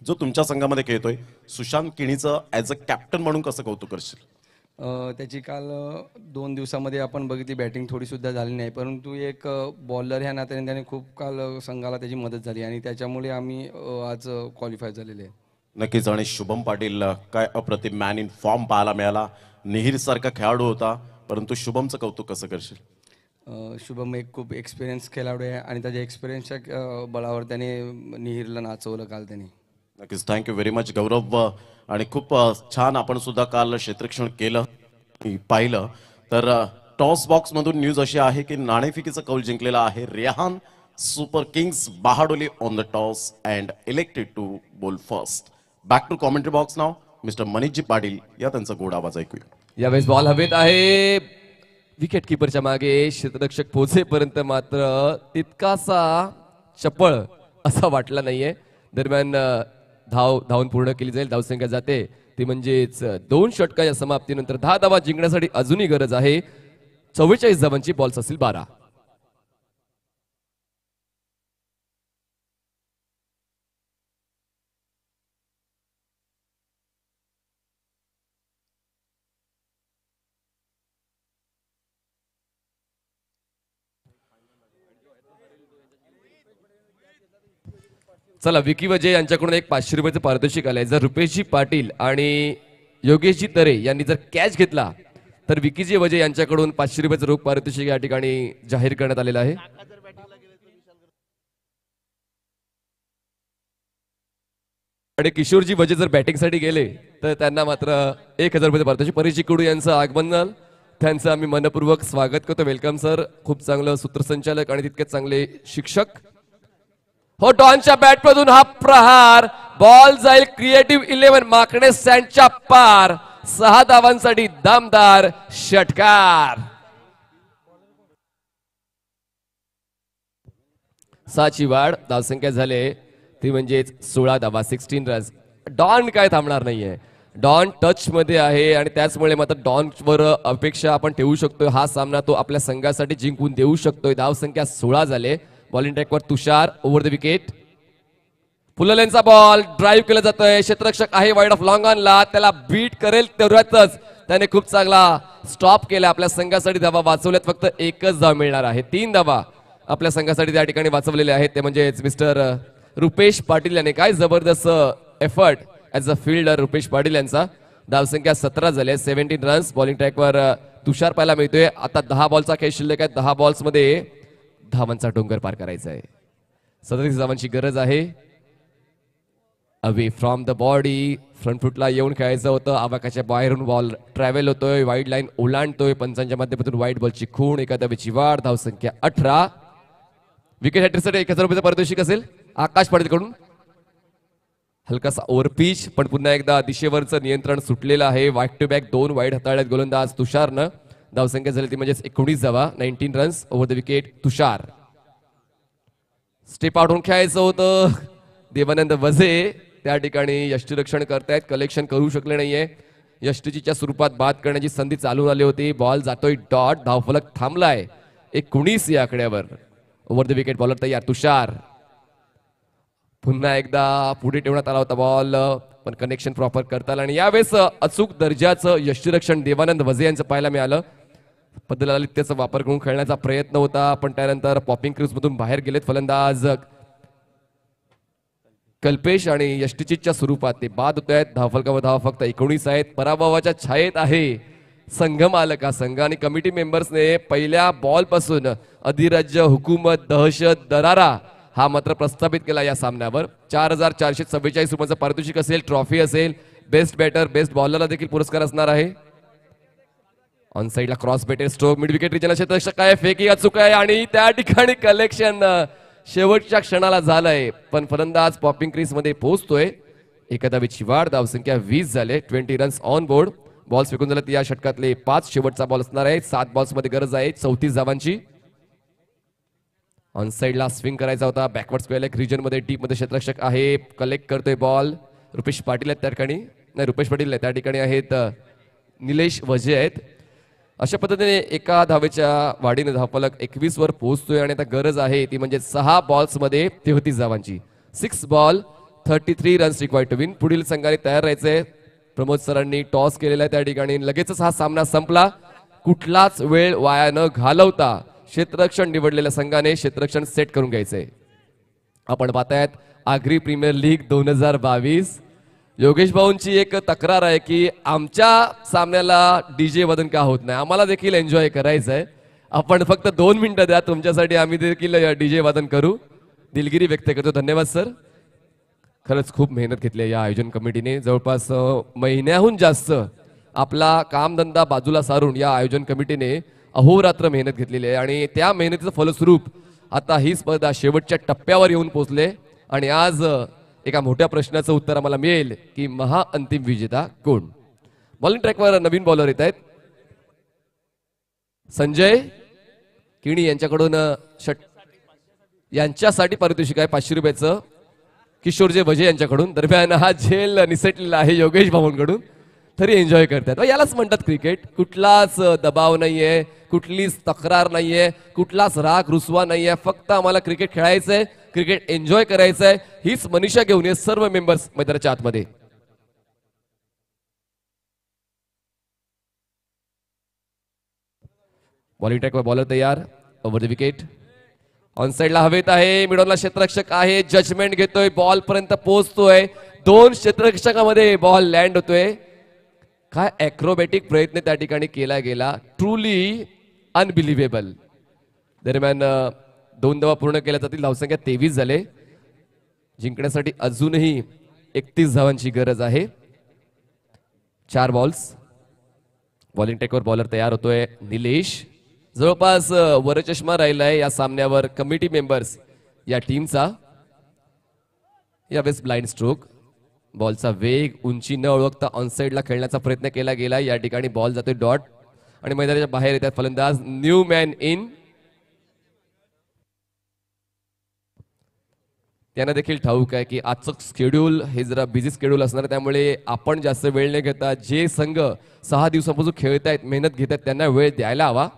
जो तुमच्या संघामध्ये खेळतोय, सुशांत किणीचं ॲज अ कॅप्टन म्हणून कसं कौतुक करशील? त्याची काल 2 दिवसामध्ये आपण बघितली बॅटिंग थोडी सुद्धा झाली नाही, परंतु एक बॉलर ह्या नात्याने त्याने खूप काल संघाला त्याची मदत झाली आणि त्याच्यामुळे आम्ही आज क्वालिफाय झालेले आहे. नक्कीच. आणि शुभम पाटील, काय अप्रतिम मॅन इन फॉर्म पाहायला मिळाला. निहीर सारखा खेळाडू होता, परंतु शुभमचं कौतुक कसं करशील? शुभम एक खूप एक्सपिरियन्स खेळाडू आहे आणि त्याच्या एक्सपिरियन्सच्या बळावर त्याने निहीरला नाचवलं काल त्याने. नक्कीच. थँक्यू व्हेरी मच गौरव. आणि खूप छान आपण सुद्धा काल क्षेत्ररक्षण केलं पाहिलं तर टॉस बॉक्स मधून न्यूज अशी आहे की नाणेफेकीचा कौल जिंकलेला आहे Rehan Super Kings Bahadoli on the toss and elected to bowl first. Back to commentary box नाव मिस्टर मनीषजी पाटील, या त्यांचा गोड आवाज ऐकूया. यावेळेस बॉल हवेत आहे. विकेट किपरच्या मागे क्षेत्ररक्षक पोहोचेपर्यंत मात्र तितकासा चपळ असा वाटला नाहीये. दरम्यान धावून पूर्ण केली जाईल. धावसंख्या जाते ती म्हणजेच 2 षटकाच्या समाप्तीनंतर 10 धावा जिंकण्यासाठी अजूनही गरज आहे. 44 धावांची बॉल्स असतील 12. चला, विकी वजे यांच्याकडून एक 500 रुपयाचं पारितोषिक आलंय. जर रुपेशजी पाटील आणि योगेशजी तरे यांनी जर कॅच घेतला तर विकीजी वजे यांच्याकडून 500 रुपयाचं रोख पारितोषिक या ठिकाणी जाहीर करण्यात आलेलं आहे. आणि किशोरजी वजे जर बॅटिंगसाठी गेले तर त्यांना मात्र 1000 रुपयाचं पारितोषिक. परेशजी कुडू यांचं आगमन झालं, त्यांचं आम्ही मनपूर्वक स्वागत करतो. Welcome sir. खूप चांगलं सूत्रसंचालक आणि तितकेच चांगले शिक्षक. हो, डॉनच्या बॅटमधून हा प्रहार. बॉल जाईल क्रिएटिव्ह 11 माकणे सँडच्या पार. 6 धावांसाठी दमदार षटकार. 6ची वाढ. धावसंख्या झाले ती म्हणजेच 16 धावा, 16 रन्स. डॉन काय थांबणार नाहीये. डॉन टच मध्ये आहे आणि त्याचमुळे मात्र डॉनवर अपेक्षा आपण ठेवू शकतोय. हा सामना तो आपल्या संघासाठी जिंकून देऊ शकतोय. धावसंख्या 16 झाले. बॉलिंग ट्रॅकवर तुषार ओव्हर द विकेट. पुललेंचा बॉल ड्राईव्ह केला जातोय. क्षेत्ररक्षक आहे वाईड ऑफ लॉंग ऑनला. त्याला बीट करेल तेवढ्यातच त्याने खूप चांगला स्टॉप केला. आपल्या संघासाठी धावा वाचवल्यात. फक्त एकच धाव मिळणार आहे. 3 धावा आपल्या संघासाठी त्या ठिकाणी वाचवलेले आहेत. ते म्हणजे मिस्टर रुपेश पाटील याने. काय जबरदस्त effort as a fielder Rupesh Patil यांचा. धावसंख्या 17 झाले, 17 रन्स. बॉलिंग ट्रॅकवर तुषार पाहायला मिळतोय. आता 10 बॉलचा खेळ शिल्लक आहे. 10 बॉल्स मध्ये धावांचा डोंगर पार करायचा आहे. 37 धावांची गरज आहे. Away from the body front फुटला येऊन खेळायचं होतं. आवाकाच्या बाहेरून बॉल ट्रॅव्हल होतोय. वाईड लाईन ओलांडतोय. पंचांच्या माध्यमातून वाईड बॉलची खूण. एका धावेची वाढ. धावसंख्या 18. विकेट हॅट्रिकसाठी 1000 रुपयाचं पारितोषिक असेल आकाश पाटीलकडून. हलकासा ओव्हरपिच, पण पुन्हा एकदा दिशेवरचं नियंत्रण सुटलेलं आहे. बॅक टू बॅक 2 वाईड हाताळ्यात गोलंदाज तुषारनं. धावसंख्या झाली ती म्हणजेच 19 धावा, 19 runs. Over the wicket Tushar. Step out होऊन खेळायचं होतं. देवानंद वझे त्या ठिकाणी यष्टीरक्षण करतायत. कलेक्शन करू शकले नाहीये. यष्टीच्या स्वरूपात बाद करण्याची संधी चालू आली होती. बॉल जातोय डॉट, धावफलक थांबलाय 19 या आकड्यावर. ओव्हर द विकेट बॉलर तयार तुषार. पुन्हा एकदा पुढे ठेवण्यात आला होता बॉल, पण कनेक्शन प्रॉपर करता आलं आणि यावेळेस अचूक दर्जाचं यष्टीरक्षण देवानंद वजे यांचं पाहायला मिळालं. पद्धलालित्याचा वापर करून खेळण्याचा प्रयत्न होता, पण त्यानंतर पॉपिंग क्रूज मधून बाहेर गेलेत फलंदाज कल्पेश आणि यष्टीच्या स्वरूपात ते बाद होत आहेत. धावफलकावर धावा फक्त 19 आहेत. पराभवाच्या छायेत आहे संघ मालक हा संघ आणि कमिटी मेंबर्सने पहिल्या बॉल पासून अधिराज्य, हुकूमत, दहशत, दरारा हा मात्र प्रस्थापित केला या सामन्यावर. 4444 रुपयांचं पारितोषिक असेल, ट्रॉफी असेल, बेस्ट बॅटर, बेस्ट बॉलरला देखील पुरस्कार असणार आहे. ऑन साइडला cross batted stroke, mid wicket regional क्षेत्ररक्षक आहे, फेकी अचूक आहे आणि त्या ठिकाणी कलेक्शन शेवटच्या क्षणाला झालंय, पण फलंदाज पॉपिंग क्रीज मध्ये पोहोचतोय. एका धावेची वाढ, धावसंख्या 20 झाले, 20 रन्स ऑन बोर्ड. बॉल्स फेकून झाले या षटकातले 5 शेवटचा बॉल असणार आहे. 7 बॉल्स मध्ये गरज आहे 34 धावांची. ऑन साइडला स्विंग करायचा होता, बॅकवर्ड स्क्वेअर लेग रिजन मध्ये डीप मध्ये क्षेत्ररक्षक आहे, कलेक्ट करतोय बॉल. रुपेश पाटील आहेत त्या ठिकाणी, नाही रुपेश पाटील नाही, त्या ठिकाणी आहेत निलेश वजे आहेत. अशा पद्धतीने एका धावेच्या वाढीने धावफलक 21 वर पोहोचतोय आणि आता गरज आहे ती म्हणजे 6 बॉल्स मध्ये 33 धावांची. 6 ball 33 runs required to win. पुढील संघाने तयार राहायचंय. प्रमोद सरांनी टॉस केलेला आहे त्या ठिकाणी. लगेचच हा सामना संपला. कुठलाच वेळ वाया न घालवता क्षेत्ररक्षण निवडलेल्या संघाने क्षेत्ररक्षण सेट करून घ्यायचंय. आपण पाहतायत आगरी प्रीमियर लीग 2022. योगेश भाऊंची एक तक्रार आहे की आमच्या सामन्याला डीजे वादन का होत नाही, आम्हाला देखील एन्जॉय करायचं आहे. आपण फक्त 2 मिनिटं द्या, तुमच्यासाठी आम्ही देखील डीजे वादन करू. दिलगिरी व्यक्त करतो. धन्यवाद सर. खरंच खूप मेहनत घेतली आहे या आयोजन कमिटीने. जवळपास महिन्याहून जास्त आपला कामधंदा बाजूला सारून या आयोजन कमिटीने अहोरात्र मेहनत घेतलेली आहे आणि त्या मेहनतीचं फलस्वरूप आता ही स्पर्धा शेवटच्या टप्प्यावर येऊन पोहोचले आणि आज एका मोठ्या प्रश्नाचं उत्तर आम्हाला मिळेल की महाअंतिम विजेता कोण. बॉलिंग ट्रॅकवर नवीन बॉलर येत आहेत. संजय किणी यांच्याकडून यांच्यासाठी पारितोषिक आहे 500 रुपयाचं. किशोरजे वजे यांच्याकडून. दरम्यान हा झेल निसटलेला आहे योगेश भाऊंकडून, तरी एन्जॉय करतात. यालाच म्हणतात क्रिकेट. कुठलाच दबाव नाहीये, कुठलीच तक्रार नाहीये, कुठलाच राग रुसवा नाहीये. फक्त आम्हाला क्रिकेट खेळायचंय, क्रिकेट एन्जॉय करायचंय, हीच मनीषा घेऊन ये सर्व मेंबर्स मैदानाच्या आतमध्ये. बॉलिंग ट्रॅकवर बॉलर तयार. Over the wicket. ऑन साइडला हवेत आहे, मिडॉनला क्षेत्ररक्षक आहे, जजमेंट घेतोय, बॉल पर्यंत पोहोचतोय. 2 क्षेत्ररक्षकामध्ये बॉल लँड होतोय. काय ॲक्रोबॅटिक प्रयत्न त्या ठिकाणी केला गेला, ट्रूली अनबिलिव्हेबल. दरम्यान 2 धावा पूर्ण केल्या जातील, धावसंख्या 23 झाले. जिंकण्यासाठी अजूनही 31 धावांची गरज आहे. 4 बॉल्स. बॉलिंग टेकवर बॉलर तयार होतोय निलेश. जवळपास वरचष्मा राहिलाय या सामन्यावर कमिटी मेंबर्स या टीमचा. यावेळेस ब्लाइंड स्ट्रोक. बॉलचा वेग, उंची न ओळखता ऑनसाइडला खेळण्याचा प्रयत्न केला गेला. या ठिकाणी बॉल जातोय डॉट आणि मैदानाच्या बाहेर येतात फलंदाज. New man in. त्यांना देखील ठाऊक आहे की आजचं शेड्यूल हे जरा बिझी शेड्यूल असणार, त्यामुळे आपण जास्त वेळ न घेता जे संघ 6 दिवसांपासून खेळत आहेत, मेहनत घेत आहेत, त्यांना वेळ द्यायला हवा.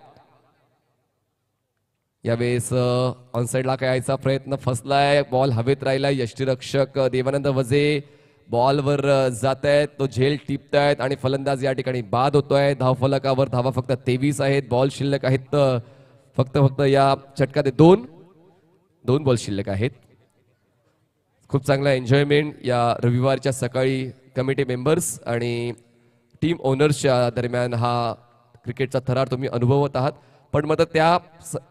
यावेळेस ऑनसाइडला खेळायचा प्रयत्न फसलाय. बॉल हवेत राहिला. यष्टीरक्षक देवानंद वजे बॉलवर जात आहेत, तो झेल टिपतायत आणि फलंदाज या ठिकाणी बाद होतोय. धावफलकावर धावा फक्त 23 आहेत. बॉल शिल्लक आहेत फक्त या षटकात 2 बॉल शिल्लक आहेत. खूप चांगला एन्जॉयमेंट या रविवारच्या सकाळी कमिटी मेंबर्स आणि टीम ओनर्सच्या दरम्यान हा क्रिकेटचा थरार तुम्ही अनुभवत आहात. पण मात्र त्या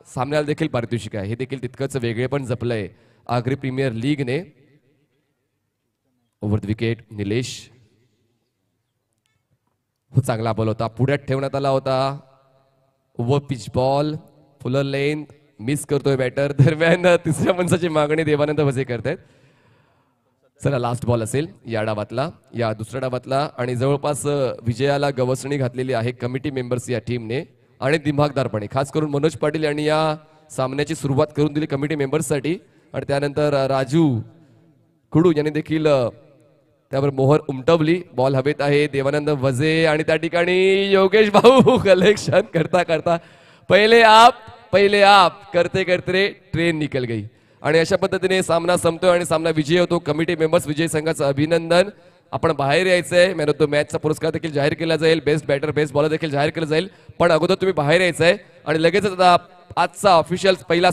सामन्याला देखील पारितोषिक आहे, हे देखील तितकंच वेगळे पण जपलंय आगरी प्रीमियर लीगने. Over the wicket Nilesh. चांगला बॉल होता, पुढ्यात ठेवण्यात आला होता. Over pitch ball, fuller length, miss करतोय बॅटर. दरम्यान तिसऱ्या पंचाची मागणी देवानंद वजे करतायत. चला लास्ट बॉल असेल या डावातला, या दुसऱ्या डावातला आणि जवळपास विजयाला गवसणी घातलेली आहे कमिटी मेंबर्स या टीमने आणि दिमागदारपणे. खास करून मनोज पाटील यांनी या सामन्याची सुरुवात करून दिली कमिटी मेंबर्ससाठी आणि त्यानंतर राजू कुडू यांनी देखील त्यावर मोहर उमटवली. बॉल हवेत आहे. देवानंद वजे आणि त्या ठिकाणी योगेश भाऊ कलेक्शन करता करता पहिले आप करते करते ट्रेन निकल गई. आणि अशा पद्धतीने सामना संपतोय आणि सामना विजय होतो. कमिटी मेंबर्स विजय संघाचं अभिनंदन. आपण बाहेर यायचंय. मॅन ऑफ द मॅचचा पुरस्कार देखील जाहीर केला जाईल. बेस्ट बॅटर बेस्ट बॉलर देखील जाहीर केला जाईल. पण अगोदर तुम्ही बाहेर यायचंय आणि लगेचच आता आजचा ऑफिशियल पहिला